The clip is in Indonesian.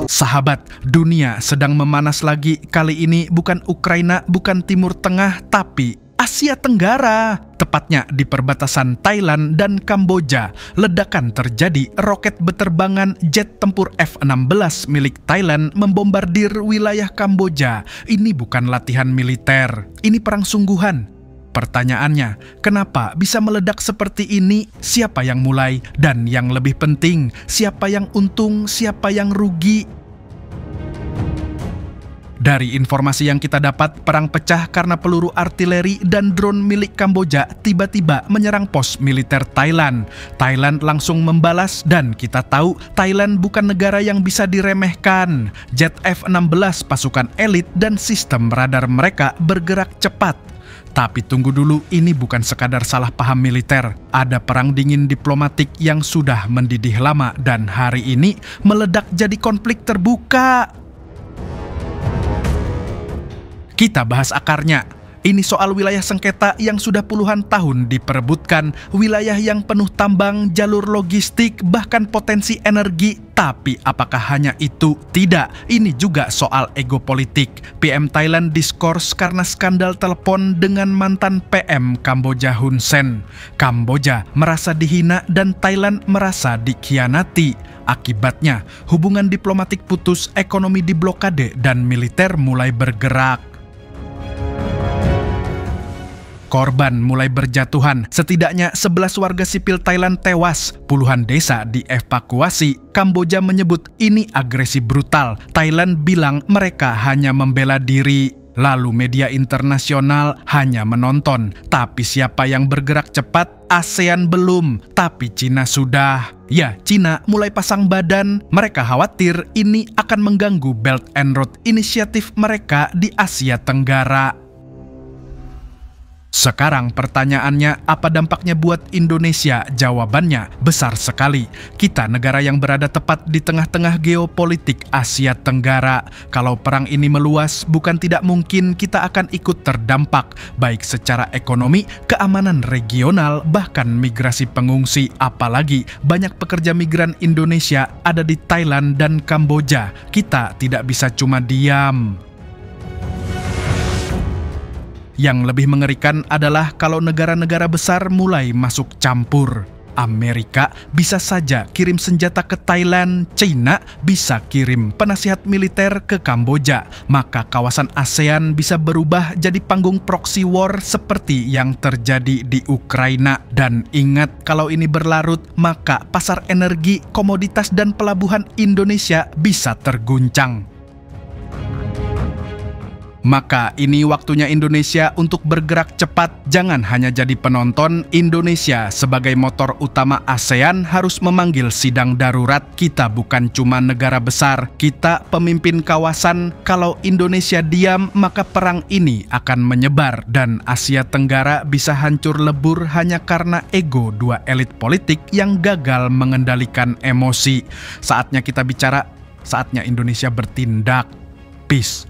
Sahabat, dunia sedang memanas lagi. Kali ini bukan Ukraina, bukan Timur Tengah, tapi Asia Tenggara. Tepatnya di perbatasan Thailand dan Kamboja. Ledakan terjadi, roket beterbangan jet tempur F-16 milik Thailand membombardir wilayah Kamboja. Ini bukan latihan militer, ini perang sungguhan. Pertanyaannya, kenapa bisa meledak seperti ini? Siapa yang mulai? Dan yang lebih penting, siapa yang untung, siapa yang rugi? Dari informasi yang kita dapat, perang pecah karena peluru artileri dan drone milik Kamboja tiba-tiba menyerang pos militer Thailand. Thailand langsung membalas dan kita tahu Thailand bukan negara yang bisa diremehkan. Jet F-16 pasukan elit dan sistem radar mereka bergerak cepat. Tapi tunggu dulu, ini bukan sekadar salah paham militer. Ada perang dingin diplomatik yang sudah mendidih lama dan hari ini meledak jadi konflik terbuka. Kita bahas akarnya. Ini soal wilayah sengketa yang sudah puluhan tahun diperebutkan, wilayah yang penuh tambang, jalur logistik, bahkan potensi energi. Tapi apakah hanya itu? Tidak, ini juga soal ego politik. PM Thailand diskors karena skandal telepon dengan mantan PM Kamboja Hun Sen. Kamboja merasa dihina dan Thailand merasa dikhianati. Akibatnya, hubungan diplomatik putus, ekonomi diblokade, dan militer mulai bergerak. Korban mulai berjatuhan, setidaknya 11 warga sipil Thailand tewas, puluhan desa dievakuasi. Kamboja menyebut ini agresi brutal. Thailand bilang mereka hanya membela diri. Lalu media internasional hanya menonton. Tapi siapa yang bergerak cepat? ASEAN belum, tapi Cina sudah. Ya, Cina mulai pasang badan. Mereka khawatir ini akan mengganggu Belt and Road inisiatif mereka di Asia Tenggara. Sekarang pertanyaannya, apa dampaknya buat Indonesia? Jawabannya besar sekali. Kita negara yang berada tepat di tengah-tengah geopolitik Asia Tenggara. Kalau perang ini meluas, bukan tidak mungkin kita akan ikut terdampak, baik secara ekonomi, keamanan regional, bahkan migrasi pengungsi. Apalagi banyak pekerja migran Indonesia ada di Thailand dan Kamboja. Kita tidak bisa cuma diam. Yang lebih mengerikan adalah kalau negara-negara besar mulai masuk campur. Amerika bisa saja kirim senjata ke Thailand, China bisa kirim penasihat militer ke Kamboja. Maka kawasan ASEAN bisa berubah jadi panggung proxy war seperti yang terjadi di Ukraina. Dan ingat, kalau ini berlarut, maka pasar energi, komoditas, dan pelabuhan Indonesia bisa terguncang. Maka ini waktunya Indonesia untuk bergerak cepat, jangan hanya jadi penonton. Indonesia sebagai motor utama ASEAN harus memanggil sidang darurat. Kita bukan cuma negara besar, kita pemimpin kawasan. Kalau Indonesia diam, maka perang ini akan menyebar dan Asia Tenggara bisa hancur lebur hanya karena ego dua elit politik yang gagal mengendalikan emosi. Saatnya kita bicara, saatnya Indonesia bertindak. Peace.